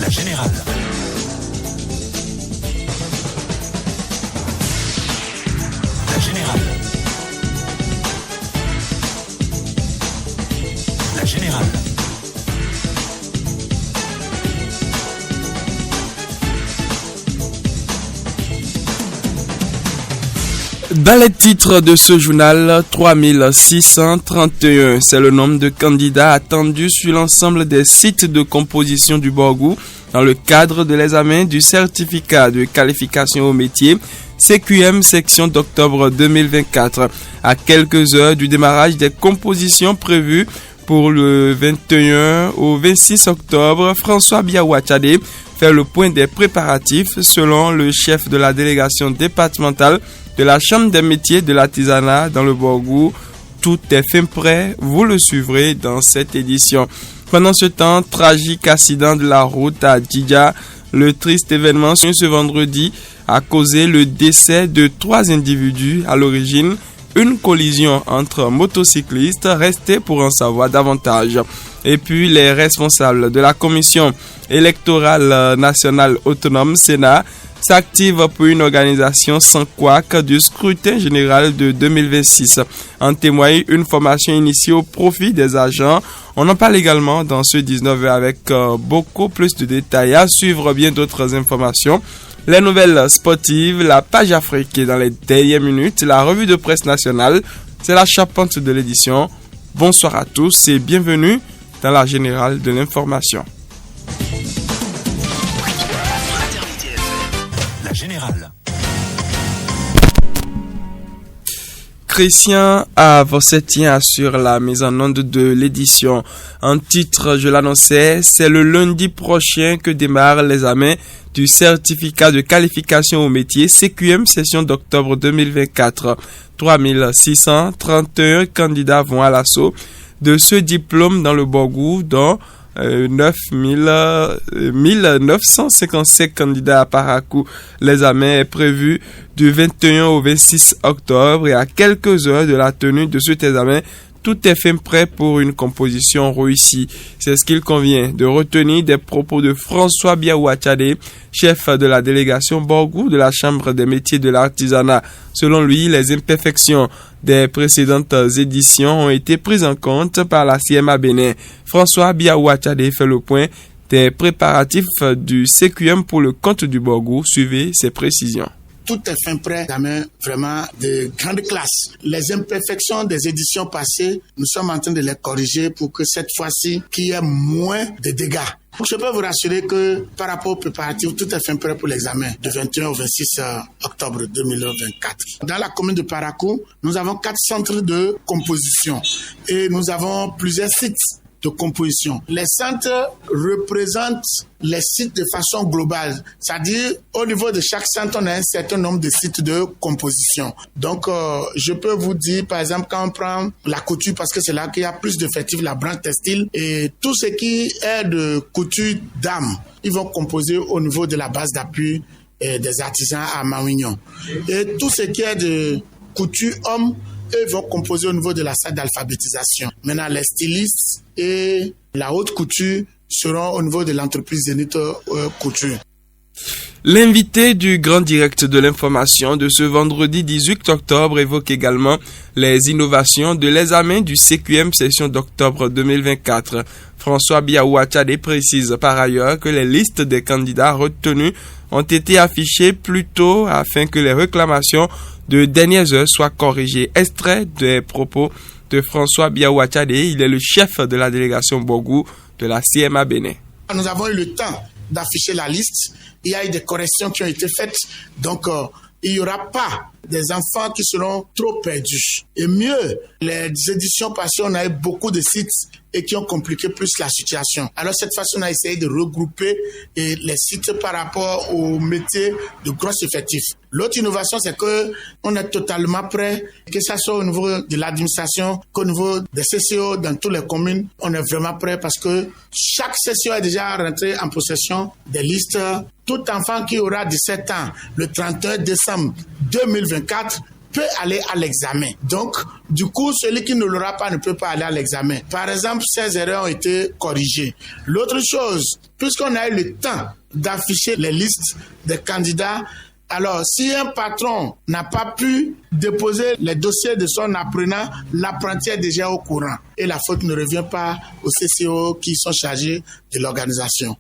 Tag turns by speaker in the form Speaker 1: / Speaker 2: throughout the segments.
Speaker 1: La Générale. La Générale. La Générale.
Speaker 2: Dans les titres de ce journal, 3631, c'est le nombre de candidats attendus sur l'ensemble des sites de composition du Borgou dans le cadre de l'examen du certificat de qualification au métier CQM section d'octobre 2024. À quelques heures du démarrage des compositions prévues pour le 21 au 26 octobre, François Biawatchade fait le point des préparatifs. Selon le chef de la délégation départementale de la Chambre des métiers de l'artisanat dans le Borgou, tout est fin prêt, vous le suivrez dans cette édition. Pendant ce temps, tragique accident de la route à Djidja, le triste événement ce vendredi a causé le décès de 3 individus à l'origine. Une collision entre motocyclistes, restait pour en savoir davantage. Et puis les responsables de la commission électorale nationale autonome Sénat s'active pour une organisation sans couac du scrutin général de 2026. En témoigne une formation initiée au profit des agents. On en parle également dans ce 19 avec beaucoup plus de détails. À suivre bien d'autres informations. Les nouvelles sportives, la page Afrique dans les dernières minutes, la revue de presse nationale, c'est la charpente de l'édition. Bonsoir à tous et bienvenue dans la Générale de l'information.
Speaker 1: La Générale.
Speaker 2: Christian Avossetien assure la mise en onde de l'édition. En titre, je l'annonçais, c'est le lundi prochain que démarre l'examen du certificat de qualification au métier CQM session d'octobre 2024. 3631 candidats vont à l'assaut de ce diplôme dans le Borgou, dont 1957 candidats à Parakou. L'examen est prévu du 21 au 26 octobre et à quelques heures de la tenue de cet examen, tout est fait prêt pour une composition réussie. C'est ce qu'il convient de retenir des propos de François Biawatchade, chef de la délégation Borgou de la Chambre des métiers de l'artisanat. Selon lui, les imperfections des précédentes éditions ont été prises en compte par la CMA Bénin. François Biawatchade fait le point des préparatifs du CQM pour le compte du Borgou. Suivez ses précisions.
Speaker 3: Tout est fin prêt, vraiment de grande classe. Les imperfections des éditions passées, nous sommes en train de les corriger pour que cette fois-ci, qu'il y ait moins de dégâts. Je peux vous rassurer que par rapport aux préparatifs, tout est fin prêt pour l'examen du 21 au 26 octobre 2024. Dans la commune de Parakou, nous avons 4 centres de composition et nous avons plusieurs sites de composition. Les centres représentent les sites de façon globale, c'est-à-dire au niveau de chaque centre, on a un certain nombre de sites de composition. Donc, je peux vous dire, par exemple, quand on prend la couture, parce que c'est là qu'il y a plus d'effectifs, la branche textile, et tout ce qui est de couture d'âme, ils vont composer au niveau de la base d'appui des artisans à Mawignon. Et tout ce qui est de couture homme, eux vont composer au niveau de la salle d'alphabétisation. Maintenant, les stylistes et la haute couture seront au niveau de l'entreprise Zénith Couture.
Speaker 2: L'invité du Grand Direct de l'information de ce vendredi 18 octobre évoque également les innovations de l'examen du CQM session d'octobre 2024. François Biawatchade précise par ailleurs que les listes des candidats retenus ont été affichées plus tôt afin que les réclamations de dernières heures soient corrigées. Extrait des propos de François Biawatchade, il est le chef de la délégation Borgou de la CMA Bénin.
Speaker 3: Nous avons eu le temps d'afficher la liste. Il y a eu des corrections qui ont été faites. Donc, il n'y aura pas des enfants qui seront trop perdus. Et mieux, les éditions passées, on a eu beaucoup de sites et qui ont compliqué plus la situation. Alors, cette fois-ci, on a essayé de regrouper les sites par rapport aux métiers de gros effectifs. L'autre innovation, c'est que on est totalement prêt, que ce soit au niveau de l'administration, qu'au niveau des CCO dans toutes les communes, on est vraiment prêt parce que chaque CCO est déjà rentré en possession des listes. Tout enfant qui aura 17 ans le 31 décembre 2024 peut aller à l'examen. Donc, du coup, celui qui ne l'aura pas ne peut pas aller à l'examen. Par exemple, ces erreurs ont été corrigées. L'autre chose, puisqu'on a eu le temps d'afficher les listes des candidats, alors si un patron n'a pas pu déposer les dossiers de son apprenant, l'apprenti est déjà au courant. Et la faute ne revient pas aux CCO qui sont chargés de l'organisation.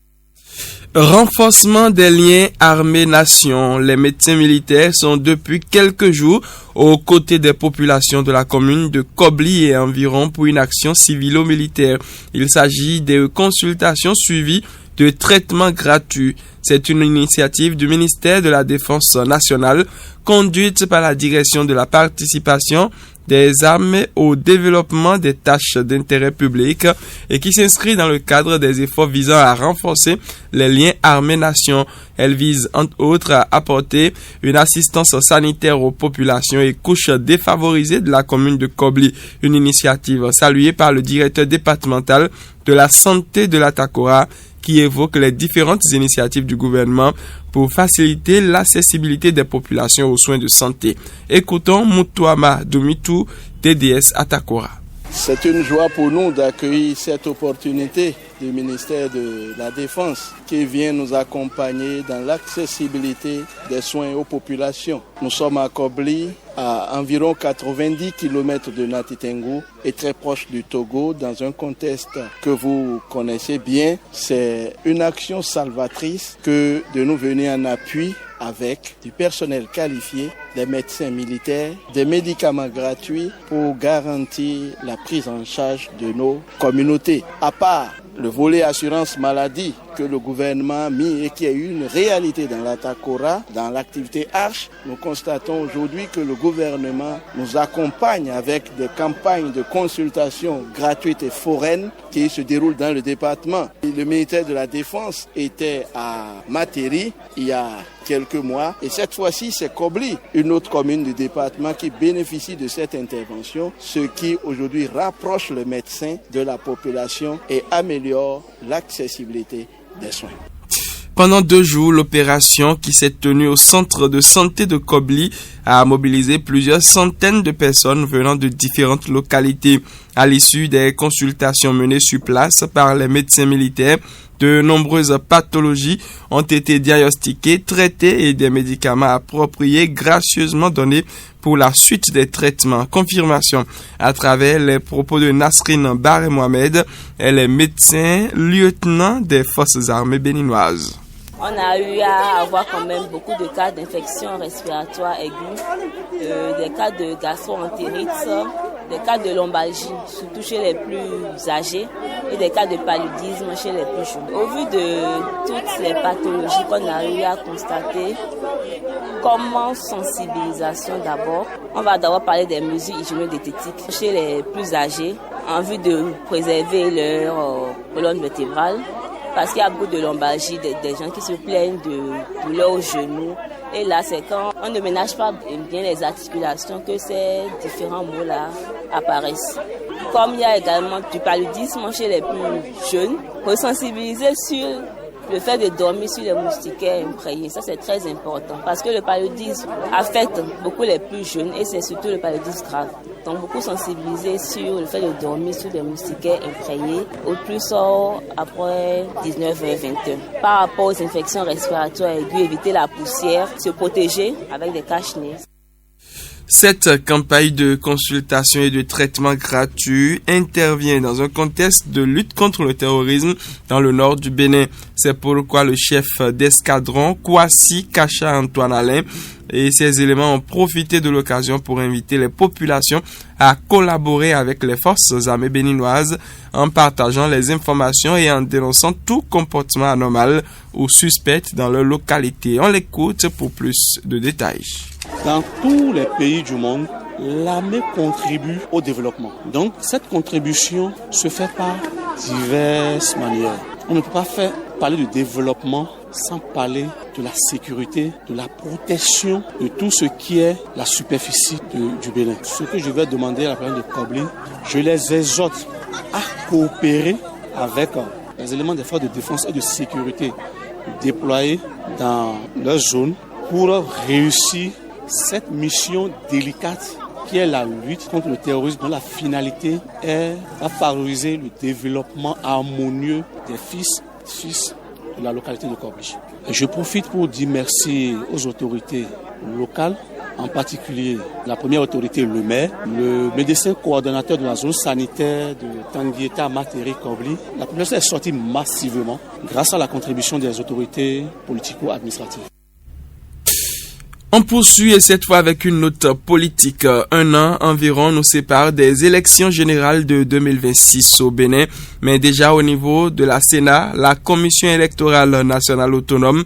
Speaker 2: Renforcement des liens armée-nation. Les médecins militaires sont depuis quelques jours aux côtés des populations de la commune de Kobli et environ pour une action civilo-militaire. Il s'agit de consultations suivies de traitements gratuits. C'est une initiative du ministère de la Défense nationale conduite par la direction de la participation des armées au développement des tâches d'intérêt public et qui s'inscrit dans le cadre des efforts visant à renforcer les liens armée-nation. Elle vise entre autres à apporter une assistance sanitaire aux populations et couches défavorisées de la commune de Kobli. Une initiative saluée par le directeur départemental de la santé de l'Atakora qui évoque les différentes initiatives du gouvernement pour faciliter l'accessibilité des populations aux soins de santé. Écoutons Mutuama Domitou, TDS Atakora.
Speaker 4: C'est une joie pour nous d'accueillir cette opportunité du ministère de la Défense qui vient nous accompagner dans l'accessibilité des soins aux populations. Nous sommes à Kobli, à environ 90 km de Natitengu et très proche du Togo, dans un contexte que vous connaissez bien. C'est une action salvatrice que de nous venir en appui avec du personnel qualifié, des médecins militaires, des médicaments gratuits pour garantir la prise en charge de nos communautés. À part le volet assurance maladie que le gouvernement a mis et qui a eu une réalité dans l'Atakora, dans l'activité Arche, nous constatons aujourd'hui que le gouvernement nous accompagne avec des campagnes de consultation gratuites et foraines qui se déroulent dans le département. Le ministère de la Défense était à Materi il y a quelques mois et cette fois-ci c'est Kobli, une autre commune du département qui bénéficie de cette intervention, ce qui aujourd'hui rapproche le médecin de la population et améliore l'accessibilité des soins.
Speaker 2: Pendant 2 jours, l'opération qui s'est tenue au centre de santé de Kobli a mobilisé plusieurs centaines de personnes venant de différentes localités. À l'issue des consultations menées sur place par les médecins militaires, de nombreuses pathologies ont été diagnostiquées, traitées et des médicaments appropriés gracieusement donnés pour la suite des traitements. Confirmation à travers les propos de Nasrine Barre Mohamed, elle est médecin lieutenant des forces armées béninoises.
Speaker 5: On a eu à avoir quand même beaucoup de cas d'infection respiratoire aiguë, des cas de gastro-entérite, des cas de lombalgie, surtout chez les plus âgés, et des cas de paludisme chez les plus jeunes. Au vu de toutes les pathologies qu'on a eu à constater, comme sensibilisation d'abord, on va d'abord parler des mesures hygiéno-diététiques chez les plus âgés, en vue de préserver leur colonne vertébrale. Parce qu'il y a beaucoup de lombalgie, des gens qui se plaignent de douleurs aux genoux. Et là, c'est quand on ne ménage pas bien les articulations que ces différents maux-là apparaissent. Comme il y a également du paludisme chez les plus jeunes, pour sensibiliser sur le fait de dormir sur les moustiquaires imprégnés, ça c'est très important. Parce que le paludisme affecte beaucoup les plus jeunes et c'est surtout le paludisme grave. Donc beaucoup sensibiliser sur le fait de dormir sur des moustiquaires imprégnés au plus après 19h-20h. Par rapport aux infections respiratoires aiguës, éviter la poussière, se protéger avec des cache-nez.
Speaker 2: Cette campagne de consultation et de traitement gratuit intervient dans un contexte de lutte contre le terrorisme dans le nord du Bénin. C'est pourquoi le chef d'escadron, Kwasi Kacha Antoine Alain, et ses éléments ont profité de l'occasion pour inviter les populations à collaborer avec les forces armées béninoises en partageant les informations et en dénonçant tout comportement anormal ou suspect dans leur localité. On l'écoute pour plus de détails.
Speaker 6: Dans tous les pays du monde, l'armée contribue au développement. Donc, cette contribution se fait par diverses manières. On ne peut pas parler de développement sans parler de la sécurité, de la protection de tout ce qui est la superficie du Bénin. Ce que je vais demander à la planète de Kobli, je les exhorte à coopérer avec les éléments des forces de défense et de sécurité déployés dans leur zone pour réussir cette mission délicate qui est la lutte contre le terrorisme, dont la finalité est de favoriser le développement harmonieux des fils de la localité de Corbiche. Et je profite pour dire merci aux autorités locales, en particulier la première autorité, le maire, le médecin coordonnateur de la zone sanitaire de Tanguieta Materi Kobli. La population est sortie massivement grâce à la contribution des autorités politico-administratives.
Speaker 2: On poursuit et cette fois avec une note politique. Un an environ nous sépare des élections générales de 2026 au Bénin, mais déjà au niveau de la Sénat, la Commission électorale nationale autonome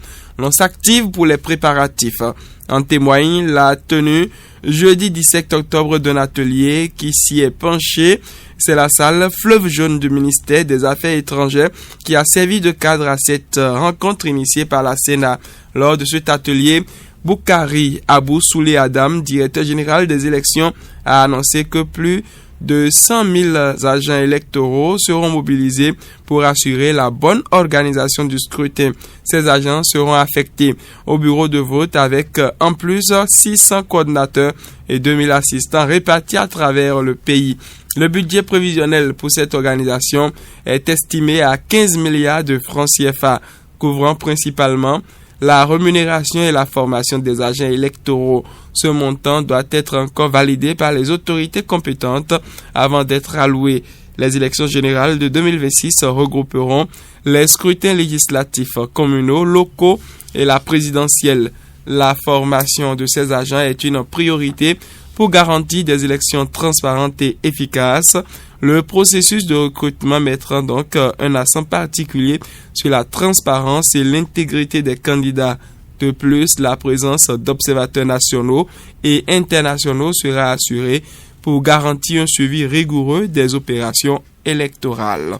Speaker 2: s'active pour les préparatifs. En témoigne la tenue jeudi 17 octobre d'un atelier qui s'y est penché. C'est la salle Fleuve Jaune du ministère des Affaires étrangères qui a servi de cadre à cette rencontre initiée par la Sénat. Lors de cet atelier, Boukari Abou Soulé Adam, directeur général des élections, a annoncé que plus de 100 000 agents électoraux seront mobilisés pour assurer la bonne organisation du scrutin. Ces agents seront affectés au bureau de vote avec en plus 600 coordinateurs et 2000 assistants répartis à travers le pays. Le budget prévisionnel pour cette organisation est estimé à 15 milliards de francs CFA, couvrant principalement la rémunération et la formation des agents électoraux. Ce montant doit être encore validé par les autorités compétentes avant d'être alloué. Les élections générales de 2026 regrouperont les scrutins législatifs, communaux, locaux et la présidentielle. La formation de ces agents est une priorité pour garantir des élections transparentes et efficaces. Le processus de recrutement mettra donc un accent particulier sur la transparence et l'intégrité des candidats. De plus, la présence d'observateurs nationaux et internationaux sera assurée pour garantir un suivi rigoureux des opérations électorales.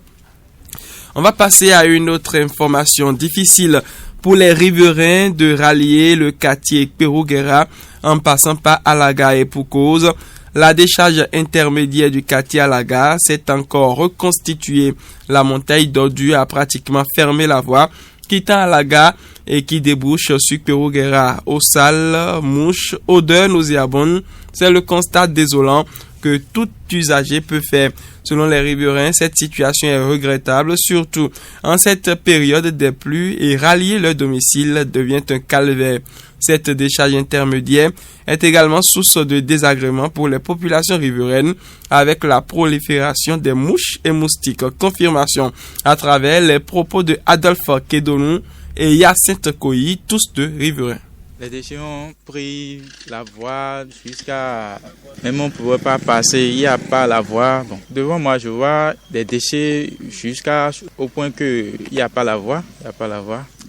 Speaker 2: On va passer à une autre information difficile pour les riverains de rallier le quartier Pérouguera en passant par Alaga et pour cause. La décharge intermédiaire du quartier Alaga s'est encore reconstituée. La montagne d'ordures a pratiquement fermé la voie quittant Alaga et qui débouche sur Pérouguera. Eau sale, mouches, odeur nauséabonde, c'est le constat désolant que tout usager peut faire. Selon les riverains, cette situation est regrettable, surtout en cette période des pluies, et rallier leur domicile devient un calvaire. Cette décharge intermédiaire est également source de désagréments pour les populations riveraines avec la prolifération des mouches et moustiques. Confirmation à travers les propos de Adolphe Kedonou et Hyacinthe Koyi, tous deux riverains.
Speaker 7: Les déchets ont pris la voie jusqu'à... Même on ne pouvait pas passer, il n'y a pas la voie. Bon, devant moi, je vois des déchets jusqu'au point qu'il n'y a pas la voie.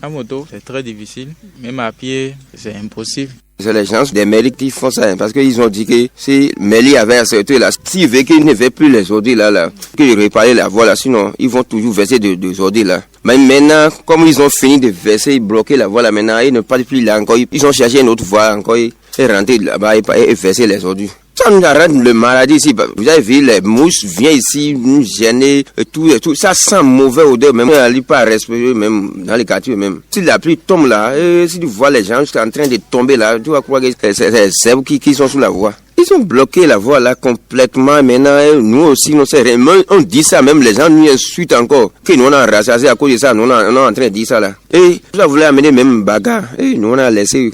Speaker 7: À moto, c'est très difficile. Même à pied, c'est impossible.
Speaker 8: C'est les gens des mairies qui font ça, parce qu'ils ont dit que si mairie avait accepté là, s'ils veulent qu'ils ne veulent plus les ordures là, qu'ils réparent la voie là, sinon ils vont toujours verser des ordures là. Mais maintenant, comme ils ont fini de verser, ils bloquent la voie là maintenant, ils ne partent plus là encore, ils ont cherché une autre voie encore, et rentrer là-bas et verser les ordures. Ça nous arrête le maladie ici. Vous avez vu, les mouches viennent ici, nous gêner, et tout. Ça sent mauvais odeur, même. On n'arrive pas à respirer, même dans les quartiers, même. Si la pluie tombe là, et si tu vois les gens en train de tomber là, tu vas croire que c'est les zèbres qui sont sous la voie. Ils ont bloqué la voie là complètement. Maintenant, nous aussi, on dit ça, même les gens nous insultent encore. Que nous on a rassasié à cause de ça, nous on est en train de dire ça là. Et ça voulait amener même bagarre. Et nous on a laissé.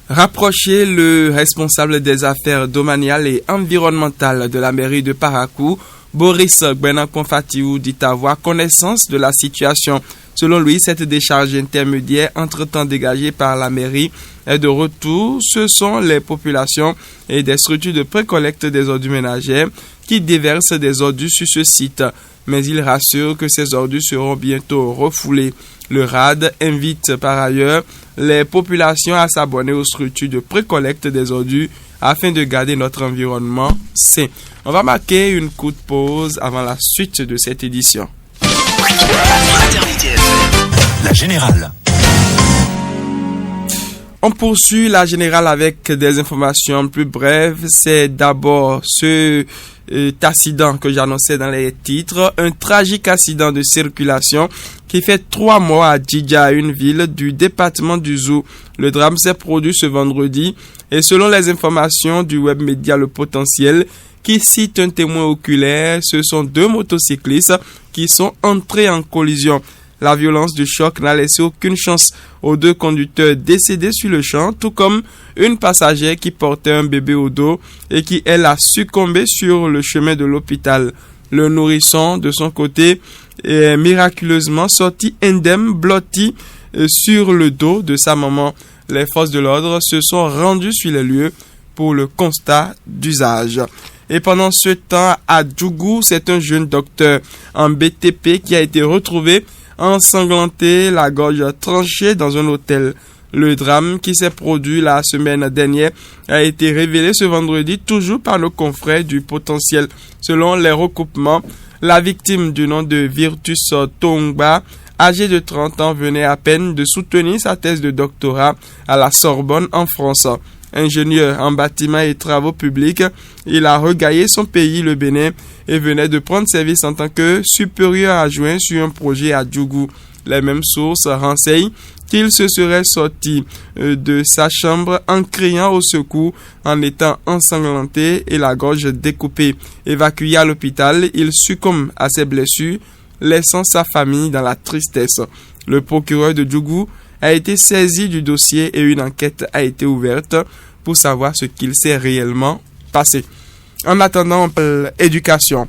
Speaker 2: Rapprocher le responsable des affaires domaniales et environnementales de la mairie de Parakou, Boris Gbenakonfatiou, dit avoir connaissance de la situation. Selon lui, cette décharge intermédiaire entre-temps dégagée par la mairie est de retour. Ce sont les populations et des structures de précollecte des ordures ménagères qui déversent des ordures sur ce site. Mais il rassure que ces ordures seront bientôt refoulées. Le RAD invite par ailleurs les populations à s'abonner aux structures de précollecte des ordures afin de garder notre environnement sain. On va marquer une courte pause avant la suite de cette édition.
Speaker 1: La Générale.
Speaker 2: On poursuit la générale avec des informations plus brèves. C'est d'abord cet accident que j'annonçais dans les titres. Un tragique accident de circulation qui fait 3 morts à Djidja, une ville du département du Zou. Le drame s'est produit ce vendredi et selon les informations du web média Le Potentiel, qui cite un témoin oculaire, ce sont 2 motocyclistes qui sont entrés en collision. La violence du choc n'a laissé aucune chance aux 2 conducteurs décédés sur le champ, tout comme une passagère qui portait un bébé au dos et qui, elle, a succombé sur le chemin de l'hôpital. Le nourrisson, de son côté, est miraculeusement sorti indemne, blotti sur le dos de sa maman. Les forces de l'ordre se sont rendues sur les lieux pour le constat d'usage. Et pendant ce temps, à Djougou, c'est un jeune docteur en BTP qui a été retrouvé ensanglanté, la gorge tranchée dans un hôtel. Le drame qui s'est produit la semaine dernière a été révélé ce vendredi, toujours par nos confrères du Potentiel. Selon les recoupements, la victime du nom de Virtus Tongba, âgé de 30 ans, venait à peine de soutenir sa thèse de doctorat à la Sorbonne en France. Ingénieur en bâtiment et travaux publics, il a regaillé son pays, le Bénin, et venait de prendre service en tant que supérieur adjoint sur un projet à Djougou. Les mêmes sources renseignent qu'il se serait sorti de sa chambre en criant au secours, en étant ensanglanté et la gorge découpée. Évacué à l'hôpital, il succombe à ses blessures, laissant sa famille dans la tristesse. Le procureur de Djougou a été saisi du dossier et une enquête a été ouverte pour savoir ce qu'il s'est réellement passé. En attendant, éducation.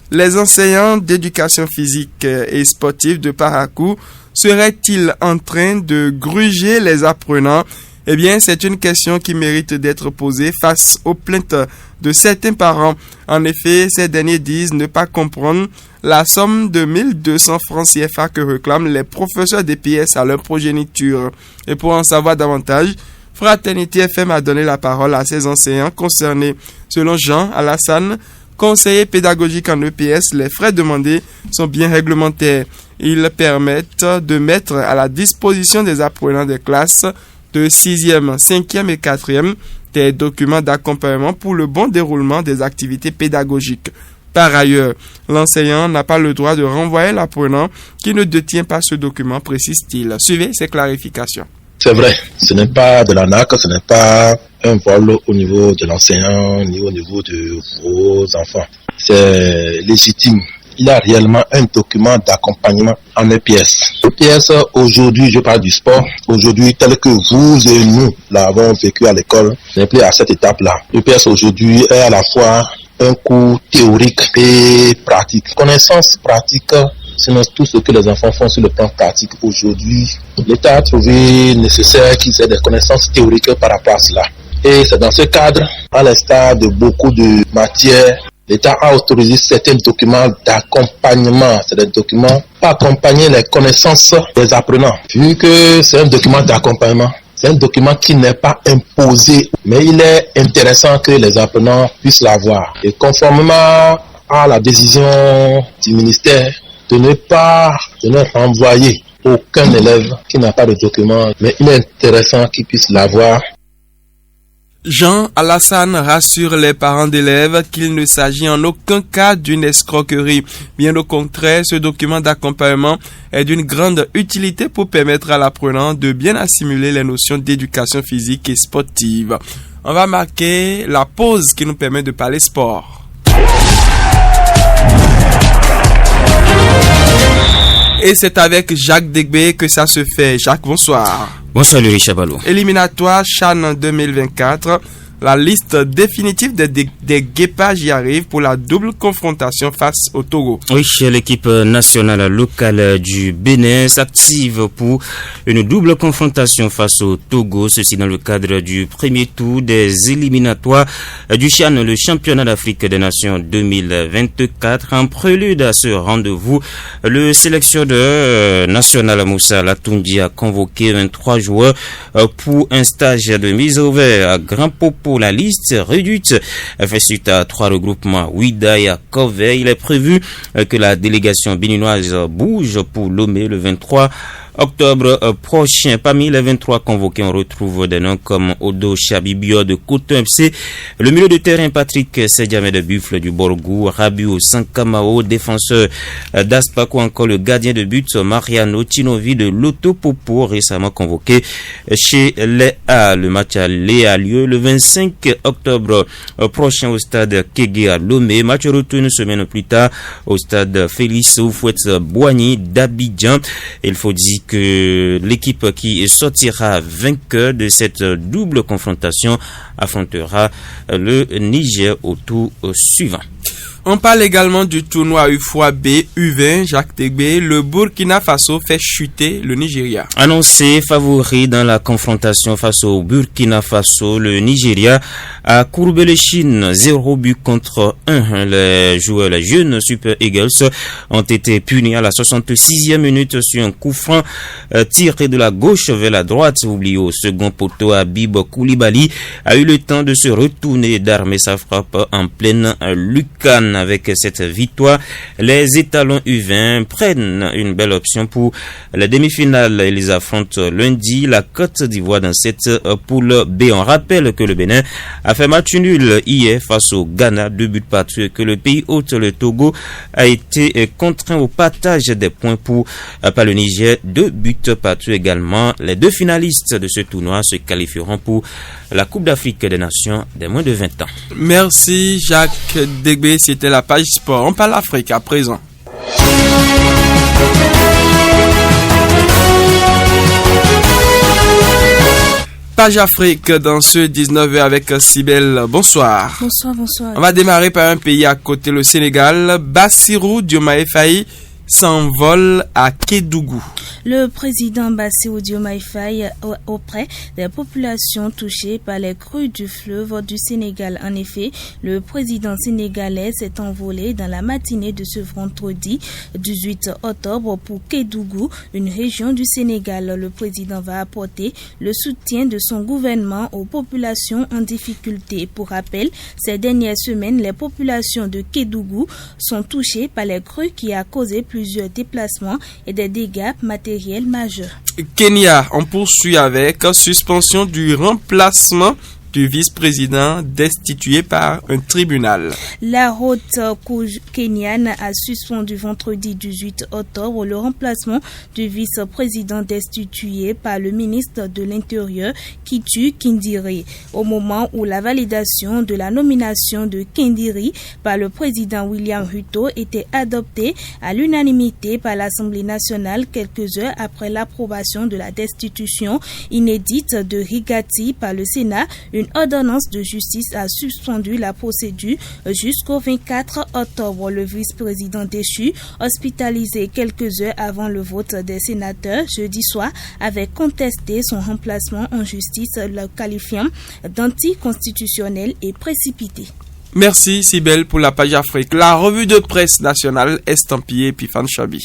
Speaker 2: Les enseignants d'éducation physique et sportive de Parakou seraient-ils en train de gruger les apprenants? Eh bien, c'est une question qui mérite d'être posée face aux plaintes de certains parents. En effet, ces derniers disent ne pas comprendre la somme de 1200 francs CFA que réclament les professeurs d'EPS à leur progéniture. Et pour en savoir davantage, Fraternité FM a donné la parole à ces enseignants concernés. Selon Jean Alassane, conseiller pédagogique en EPS, les frais demandés sont bien réglementaires. Ils permettent de mettre à la disposition des apprenants des classes de 6e, 5e et 4e des documents d'accompagnement pour le bon déroulement des activités pédagogiques. Par ailleurs, l'enseignant n'a pas le droit de renvoyer l'apprenant qui ne détient pas ce document, précise-t-il. Suivez ces clarifications.
Speaker 9: C'est vrai, ce n'est pas de l'arnaque, ce n'est pas un vol au niveau de l'enseignant, ni au niveau de vos enfants. C'est légitime. Il y a réellement un document d'accompagnement en EPS. EPS, aujourd'hui, je parle du sport. Aujourd'hui, tel que vous et nous l'avons vécu à l'école, n'est plus à cette étape-là. EPS aujourd'hui est à la fois un cours théorique et pratique. Connaissance pratique, c'est tout ce que les enfants font sur le plan pratique aujourd'hui. L'État a trouvé nécessaire qu'ils aient des connaissances théoriques par rapport à cela. Et c'est dans ce cadre, à l'instar de beaucoup de matières, l'État a autorisé certains documents d'accompagnement. C'est des documents pour accompagner les connaissances des apprenants. Vu que c'est un document d'accompagnement, c'est un document qui n'est pas imposé, mais il est intéressant que les apprenants puissent l'avoir. Et conformément à la décision du ministère de ne renvoyer aucun élève qui n'a pas de document, mais il est intéressant qu'il puisse l'avoir.
Speaker 2: Jean Alassane rassure les parents d'élèves qu'il ne s'agit en aucun cas d'une escroquerie. Bien au contraire, ce document d'accompagnement est d'une grande utilité pour permettre à l'apprenant de bien assimiler les notions d'éducation physique et sportive. On va marquer la pause qui nous permet de parler sport. Et c'est avec Jacques Degbé que ça se fait. Jacques, bonsoir.
Speaker 10: Bonsoir Louis Chabalou.
Speaker 2: Éliminatoire CHAN 2024. La liste définitive des guépages y arrive pour la double confrontation face au Togo.
Speaker 10: Oui, l'équipe nationale locale du Bénin s'active pour une double confrontation face au Togo. Ceci dans le cadre du premier tour des éliminatoires du CHAN, le championnat d'Afrique des Nations 2024. En prélude à ce rendez-vous, le sélectionneur national Moussa Latundi a convoqué 23 joueurs pour un stage de mise au vert à Grand Popo. La liste réduite fait suite à 3 regroupements. Ouida et Akove. Il est prévu que la délégation béninoise bouge pour Lomé le 23 octobre prochain. Parmi les 23 convoqués, on retrouve des noms comme Odo Chabibio de Coton FC, le milieu de terrain Patrick Sedjame de Buffle du Borgou, Rabiou Sankamao, défenseur d'Aspac, ou encore le gardien de but Mariano Tinovi de Lotopopo, récemment convoqué chez les A. Le match aller a lieu le 25 octobre prochain au stade Kégué à Lomé. Match retour une semaine plus tard au stade Félix Houphouët-Boigny d'Abidjan. Il faut dire que l'équipe qui sortira vainqueur de cette double confrontation affrontera le Niger au tour suivant.
Speaker 2: On parle également du tournoi UFOA B U20 Jacques Degbe. Le Burkina Faso fait chuter le Nigeria.
Speaker 10: Annoncé favori dans la confrontation face au Burkina Faso, le Nigeria a courbé les chines 0 but contre 1. Les joueurs, les jeunes Super Eagles, ont été punis à la 66e minute sur un coup franc tiré de la gauche vers la droite. Oublié au second poteau, Habib Koulibaly a eu le temps de se retourner et d'armer sa frappe en pleine lucarne. Avec cette victoire, les étalons U20 prennent une belle option pour la demi-finale. Ils affrontent lundi la Côte d'Ivoire dans cette poule B. On rappelle que le Bénin a fait match nul hier face au Ghana, 2 buts partout, et que le pays hôte, le Togo, a été contraint au partage des points par le Niger, 2 buts partout également. Les deux finalistes de ce tournoi se qualifieront pour la Coupe d'Afrique des Nations des moins de 20 ans.
Speaker 2: Merci Jacques Degbe, c'était la page sport. On parle Afrique à présent. Page Afrique dans ce 19h avec Cybèle. Bonsoir.
Speaker 11: Bonsoir.
Speaker 2: On va démarrer par un pays à côté, le Sénégal. Bassirou Diomaye Faye s'envole à Kédougou.
Speaker 11: Le président Bassirou Diomaye Faye auprès des populations touchées par les crues du fleuve du Sénégal. En effet, le président sénégalais s'est envolé dans la matinée de ce vendredi 18 octobre pour Kédougou, une région du Sénégal. Le président va apporter le soutien de son gouvernement aux populations en difficulté. Pour rappel, ces dernières semaines, les populations de Kédougou sont touchées par les crues qui a causé plusieurs déplacements et des dégâts matériels majeurs.
Speaker 2: Kenya, on poursuit avec suspension du remplacement du vice-président destitué par un tribunal.
Speaker 11: La haute cour kenyane a suspendu vendredi 18 octobre le remplacement du vice-président destitué par le ministre de l'Intérieur, Kittu Kindiri. Au moment où la validation de la nomination de Kindiri par le président William Ruto était adoptée à l'unanimité par l'Assemblée nationale quelques heures après l'approbation de la destitution inédite de Rigati par le Sénat, une ordonnance de justice a suspendu la procédure jusqu'au 24 octobre. Le vice-président déchu, hospitalisé quelques heures avant le vote des sénateurs jeudi soir, avait contesté son remplacement en justice, le qualifiant d'anticonstitutionnel et précipité.
Speaker 2: Merci Cybèle pour la page Afrique. La revue de presse nationale estampillée Pifan Chabi.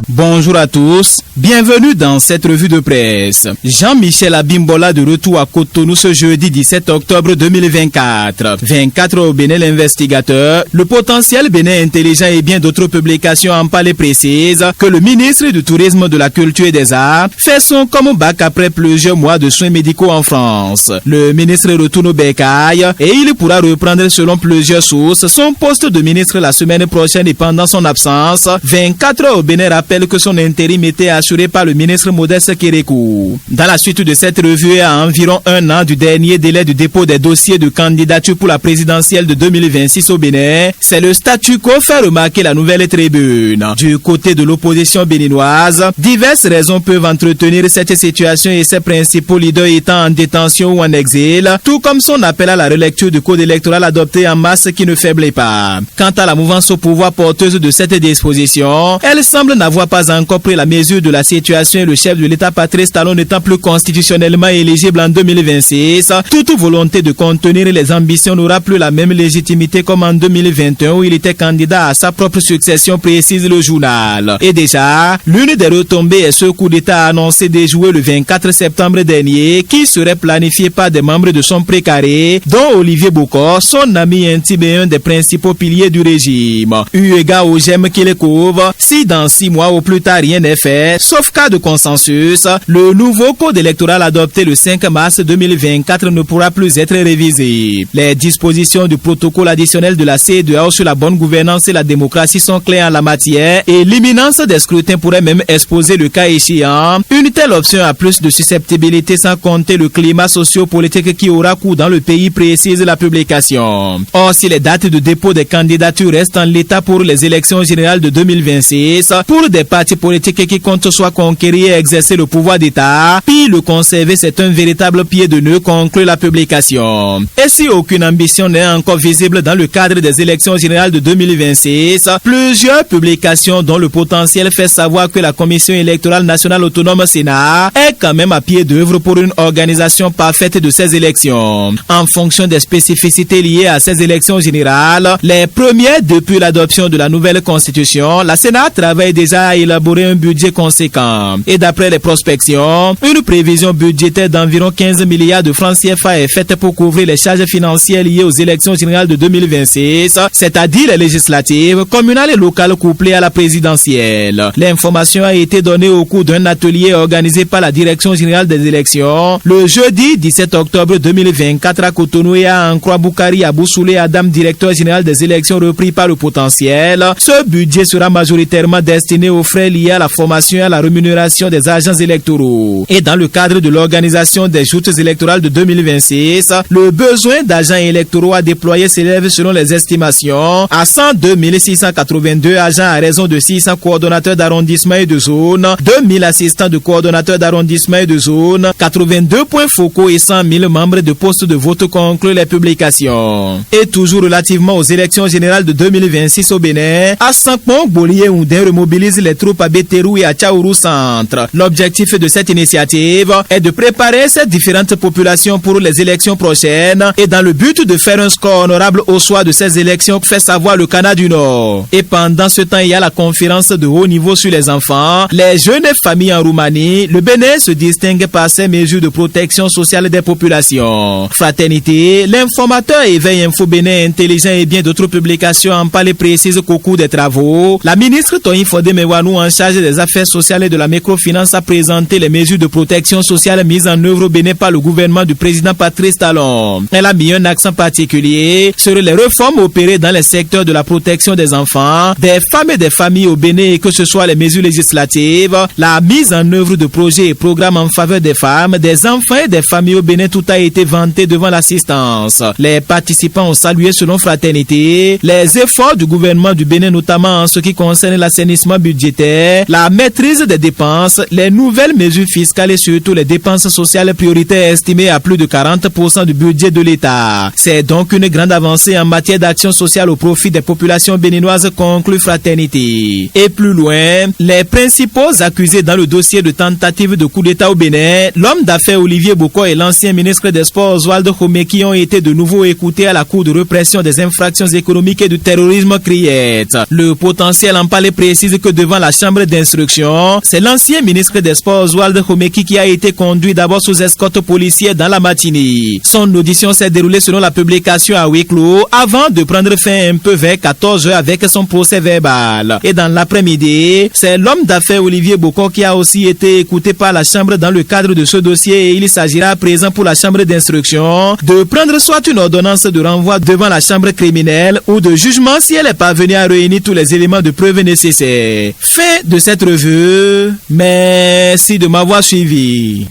Speaker 12: Bonjour à tous, bienvenue dans cette revue de presse. Jean-Michel Abimbola de retour à Cotonou ce jeudi 17 octobre 2024. 24 au Bénin l'investigateur, le potentiel Bénin intelligent et bien d'autres publications en parlent précisent que le ministre du Tourisme, de la Culture et des Arts fait son comeback après plusieurs mois de soins médicaux en France. Le ministre retourne au Bécaye et il pourra reprendre selon plusieurs sources son poste de ministre la semaine prochaine et pendant son absence. 24 au Bénin rappelle que son intérim était assuré par le ministre Modeste Kérékou. Dans la suite de cette revue, à environ un an du dernier délai de dépôt des dossiers de candidature pour la présidentielle de 2026 au Bénin, c'est le statu quo fait remarquer la nouvelle tribune. Du côté de l'opposition béninoise, diverses raisons peuvent entretenir cette situation et ses principaux leaders étant en détention ou en exil, tout comme son appel à la relecture du code électoral adopté en masse qui ne faiblit pas. Quant à la mouvance au pouvoir porteuse de cette disposition, elle semble n'avoir n'avoir pas encore pris la mesure de la situation et le chef de l'État Patrice Talon n'étant plus constitutionnellement éligible en 2026, toute volonté de contenir les ambitions n'aura plus la même légitimité comme en 2021 où il était candidat à sa propre succession, précise le journal. Et déjà, l'une des retombées est ce coup d'État annoncé déjoué le 24 septembre dernier qui serait planifié par des membres de son précaré, dont Olivier Bokor, son ami intime et un des principaux piliers du régime. Eu égard aux gemmes qu'il couvre, si dans 6 mois au plus tard rien n'est fait, sauf cas de consensus, le nouveau code électoral adopté le 5 mars 2024 ne pourra plus être révisé. Les dispositions du protocole additionnel de la CEDEAO sur la bonne gouvernance et la démocratie sont claires en la matière et l'imminence des scrutins pourrait même exposer le cas échéant. Une telle option a plus de susceptibilité sans compter le climat socio-politique qui aura cours dans le pays, précise la publication. Or, si les dates de dépôt des candidatures restent en l'état pour les élections générales de 2026, pour des partis politiques qui comptent soit conquérir et exercer le pouvoir d'État, puis le conserver, c'est un véritable pied de nœud, conclut la publication. Et si aucune ambition n'est encore visible dans le cadre des élections générales de 2026, plusieurs publications dont le potentiel fait savoir que la Commission électorale nationale autonome Sénat est quand même à pied d'œuvre pour une organisation parfaite de ces élections. En fonction des spécificités liées à ces élections générales, les premières depuis l'adoption de la nouvelle constitution, la Sénat travaille déjà à élaborer un budget conséquent. Et d'après les prospections, une prévision budgétaire d'environ 15 milliards de francs CFA est faite pour couvrir les charges financières liées aux élections générales de 2026, c'est-à-dire les législatives, communales et locales couplées à la présidentielle. L'information a été donnée au cours d'un atelier organisé par la Direction générale des élections le jeudi 17 octobre 2024 à Cotonou et à Ankroa Boukari Abousoulé Adam, directeur général des élections, repris par le potentiel. Ce budget sera majoritairement destiné aux frais liés à la formation et à la rémunération des agents électoraux. Et dans le cadre de l'organisation des joutes électorales de 2026, le besoin d'agents électoraux à déployer s'élève selon les estimations à 102 682 agents à raison de 600 coordonnateurs d'arrondissement et de zone, 2000 assistants de coordonnateurs d'arrondissement et de zone, 82 points focaux et 100 000 membres de postes de vote, concluent les publications. Et toujours relativement aux élections générales de 2026 au Bénin, à Sankpong, Bolié Oudin remobilise les troupes à Béterou et à Tchaourou Centre. L'objectif de cette initiative est de préparer ces différentes populations pour les élections prochaines et dans le but de faire un score honorable au soir de ces élections, fait savoir le Canada du Nord. Et pendant ce temps, il y a la conférence de haut niveau sur les enfants, les jeunes et familles en Roumanie. Le Bénin se distingue par ses mesures de protection sociale des populations. Fraternité, l'informateur Éveil Info Bénin Intelligent et bien d'autres publications en parlent, précise qu'au cours des travaux, la ministre Tony Fodé Mewanou en charge des affaires sociales et de la microfinance a présenté les mesures de protection sociale mises en œuvre au Bénin par le gouvernement du président Patrice Talon. Elle a mis un accent particulier sur les réformes opérées dans les secteurs de la protection des enfants, des femmes et des familles au Bénin, et que ce soit les mesures législatives, la mise en œuvre de projets et programmes en faveur des femmes, des enfants et des familles au Bénin, tout a été vanté devant l'assistance. Les participants ont salué selon Fraternité les efforts du gouvernement du Bénin, notamment en ce qui concerne l'assainissement budgétaire, la maîtrise des dépenses, les nouvelles mesures fiscales et surtout les dépenses sociales prioritaires estimées à plus de 40% du budget de l'État. C'est donc une grande avancée en matière d'action sociale au profit des populations béninoises, conclut Fraternité. Et plus loin, les principaux accusés dans le dossier de tentative de coup d'État au Bénin, l'homme d'affaires Olivier Bokor et l'ancien ministre des Sports Oswald Khomeki ont été de nouveau écoutés à la Cour de répression des infractions économiques et du terrorisme Criette. Le potentiel en parler précise que devant la chambre d'instruction, c'est l'ancien ministre des Sports Oswald Khomeki qui a été conduit d'abord sous escorte policière dans la matinée. Son audition s'est déroulée selon la publication à huis clos avant de prendre fin un peu vers 14h avec son procès verbal. Et dans l'après-midi, c'est l'homme d'affaires Olivier Bokor qui a aussi été écouté par la chambre dans le cadre de ce dossier, et il s'agira à présent pour la chambre d'instruction de prendre soit une ordonnance de renvoi devant la chambre criminelle ou de jugement si elle est parvenue à réunir tous les éléments de preuve nécessaires. Fin de cette revue. Merci de m'avoir suivi.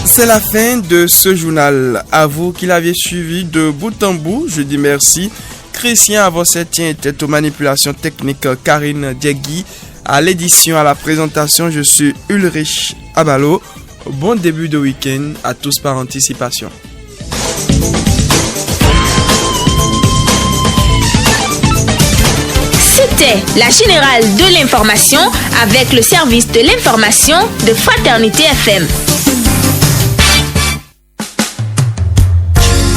Speaker 2: C'est la fin de ce journal. À vous qui l'aviez suivi de bout en bout, je dis merci. Christian Avossetien était aux manipulations techniques, Karine Diegui à l'édition, à la présentation. Je suis Ulrich Abalo. bon début de week-end à tous par anticipation.
Speaker 13: C'était la générale de l'information avec le service de l'information de Fraternité FM.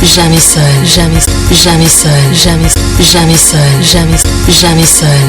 Speaker 14: Jamais seul, jamais seul, jamais seul, jamais seul, jamais seul.